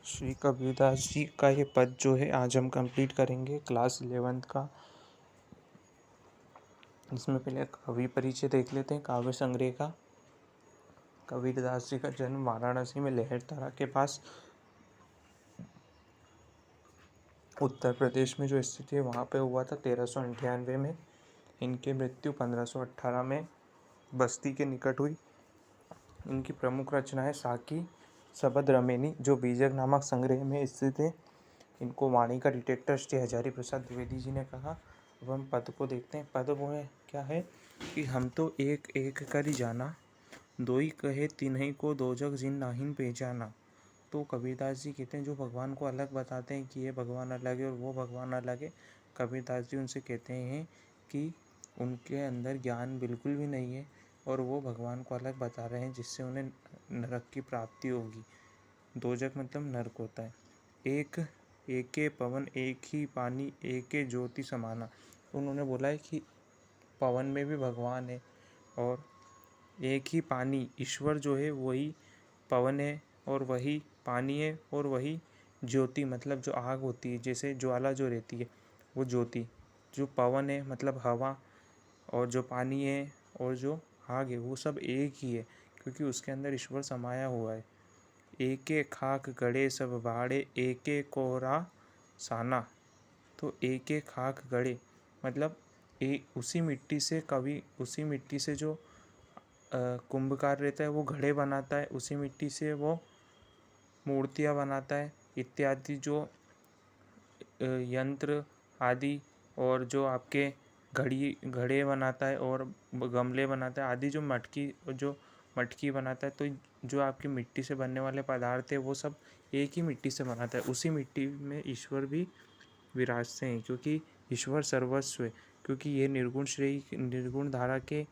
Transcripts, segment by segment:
श्री कबीरदास जी का ये पद जो है आज हम कंप्लीट करेंगे क्लास 11th का। इसमें पहले कवि परिचय देख लेते हैं काव्य संग्रह का। कबीरदास जी का जन्म वाराणसी में लहरतारा के पास उत्तर प्रदेश में जो स्थित है वहाँ पे हुआ था 1398 में। इनकी मृत्यु 1518 में बस्ती के निकट हुई। इनकी प्रमुख रचना है साकी सबद रमेनी जो बीजक नामक संग्रह में स्थित है। इनको वाणी का डिटेक्टर श्री हजारी प्रसाद द्विवेदी जी ने कहा। अब हम पद को देखते हैं। पद वो है क्या है कि हम तो एक एक कर ही जाना, दोई कहे तिन्हीं को दो जग जिन नाहिन पहचाना। तो कबीरदास जी कहते हैं जो भगवान को अलग बताते हैं कि ये भगवान अलग है और वो भगवान अलग है। कबीरदास जी उनसे कहते हैं कि उनके अंदर ज्ञान बिल्कुल भी नहीं है और वो भगवान को अलग बता रहे हैं जिससे उन्हें नरक की प्राप्ति होगी। दो जग मतलब नरक होता है। एके पवन एक ही पानी एके ज्योति समाना। तो उन्होंने बोला है कि पवन में भी भगवान है और एक ही पानी ईश्वर जो है वही पवन है और वही पानी है और वही ज्योति मतलब जो आग होती है जैसे ज्वाला जो रहती है वो ज्योति। जो पवन है मतलब हवा और जो पानी है और जो आग है वो सब एक ही है क्योंकि उसके अंदर ईश्वर समाया हुआ है। एके खाक गड़े सब बाड़े एके कोहरा साना। तो एके खाक गड़े मतलब उसी मिट्टी से कभी उसी मिट्टी से जो कुंभकार रहता है वो घड़े बनाता है, उसी मिट्टी से वो मूर्तियाँ बनाता है इत्यादि जो यंत्र आदि और जो आपके घड़े बनाता है और गमले बनाता है आदि जो मटकी बनाता है। तो जो आपकी मिट्टी से बनने वाले पदार्थ है वो सब एक ही मिट्टी से बनाता है। उसी मिट्टी में ईश्वर भी विराजते हैं क्योंकि ईश्वर सर्वस्व है। क्योंकि ये निर्गुण धारा के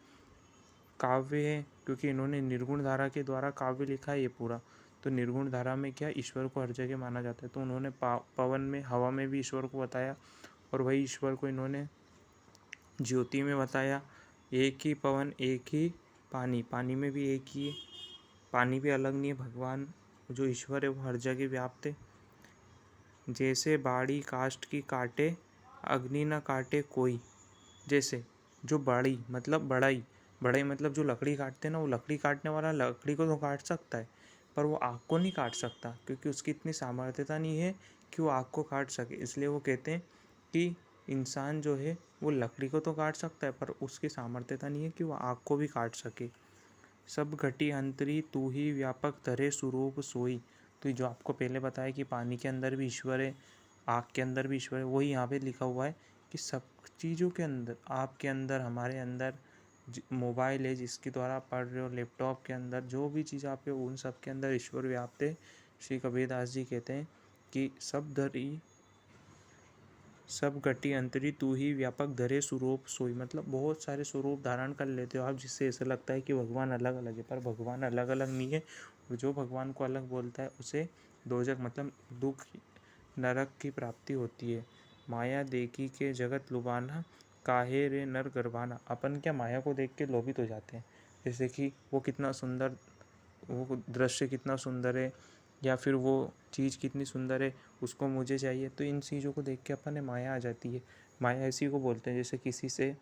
काव्य है क्योंकि इन्होंने निर्गुण धारा के द्वारा काव्य लिखा है ये पूरा। तो निर्गुण धारा में क्या ईश्वर को हर जगह माना जाता है। तो उन्होंने पवन में हवा में भी ईश्वर को बताया और वही ईश्वर को इन्होंने ज्योति में बताया। एक ही पवन एक ही पानी, पानी में भी एक ही है, पानी भी अलग नहीं है। भगवान जो ईश्वर है वो हर जगह व्याप्त है। जैसे बाड़ी काष्ठ की काटे अग्नि न काटे कोई। जैसे जो बड़ाई मतलब जो लकड़ी काटते हैं ना वो लकड़ी काटने वाला लकड़ी को तो काट सकता है पर वो आग को नहीं काट सकता क्योंकि उसकी इतनी सामर्थ्यता नहीं है कि वो आग को काट सके। इसलिए वो कहते हैं कि इंसान जो है वो लकड़ी को तो काट सकता है पर उसकी सामर्थ्यता नहीं है कि वो आग को भी काट सके। सब घटी अंतरी तू ही व्यापक धरे स्वरूप सोई। तो जो आपको पहले बताया कि पानी के अंदर भी ईश्वर है, आग के अंदर भी ईश्वर है, वही यहाँ पे लिखा हुआ है कि सब चीज़ों के अंदर, आपके अंदर, हमारे अंदर मोबाइल है जिसके द्वारा आप पढ़ रहे हो, लैपटॉप के अंदर जो भी चीज़ आप है उन सब के अंदर ईश्वर व्याप्त है। श्री कबीरदास जी कहते हैं कि सब घटी अंतरी तू ही व्यापक धरे स्वरूप सोई। मतलब बहुत सारे स्वरूप धारण कर लेते हो आप जिससे ऐसा लगता है कि भगवान अलग अलग है पर भगवान अलग अलग नहीं है। जो भगवान को अलग बोलता है उसे दोजक मतलब दुख नरक की प्राप्ति होती है। माया देखी के जगत लुभाना काहे रे नर गर्भाना। अपन क्या माया को देख के लोभित हो जाते हैं जैसे कि वो कितना सुंदर, वो दृश्य कितना सुंदर है या फिर वो चीज़ कितनी सुंदर है उसको मुझे चाहिए। तो इन चीज़ों को देख के अपन में माया आ जाती है। माया इसी को बोलते हैं जैसे किसी से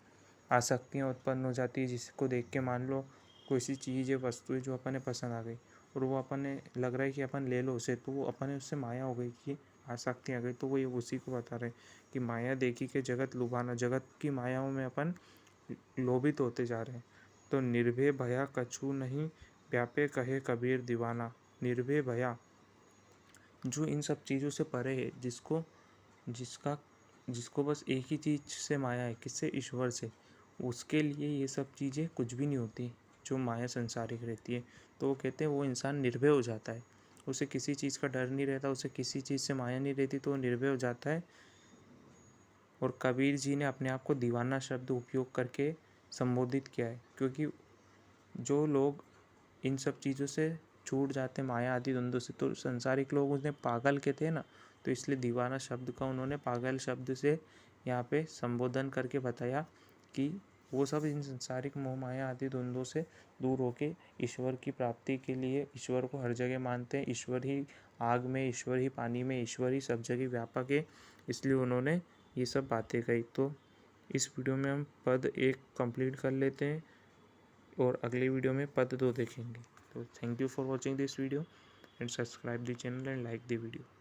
आसक्तियाँ उत्पन्न हो जाती है जिसको देख के मान लो कोई सी चीज़ है वस्तु है जो अपन पसंद आ गई और वो अपन लग रहा है कि अपन ले लो उसे, तो वो अपन उससे माया हो गई कि आसक्ति आ गई। तो वो ये उसी को बता रहे कि माया देखी के जगत लुभाना, जगत की मायाओं में अपन लोभित होते जा रहे हैं। तो निर्भय भया कछु नहीं व्यापे कहे कबीर दीवाना। निर्भय भया जो इन सब चीज़ों से परे है, जिसको बस एक ही चीज़ से माया है, किससे? ईश्वर से। उसके लिए ये सब चीज़ें कुछ भी नहीं होती जो माया संसारिक रहती है। तो वो कहते हैं वो इंसान निर्भय हो जाता है, उसे किसी चीज़ का डर नहीं रहता, उसे किसी चीज़ से माया नहीं रहती तो वो निर्भय हो जाता है। और कबीर जी ने अपने आप को दीवाना शब्द उपयोग करके संबोधित किया है क्योंकि जो लोग इन सब चीज़ों से छूट जाते हैं माया आदि द्वंद्वों से, तो संसारिक लोग उन्हें पागल कहते हैं ना, तो इसलिए दीवाना शब्द का उन्होंने पागल शब्द से यहाँ पे संबोधन करके बताया कि वो सब इन संसारिक मोह माया आदि द्वंद्वों से दूर होके ईश्वर की प्राप्ति के लिए ईश्वर को हर जगह मानते हैं, ईश्वर ही आग में ईश्वर ही, पानी में ईश्वर ही, सब जगह व्यापक है, इसलिए उन्होंने ये सब बातें कही। तो इस वीडियो में हम पद 1 कंप्लीट कर लेते हैं और अगले वीडियो में पद 2 देखेंगे। तो thank you for watching this video and subscribe the channel and like the video.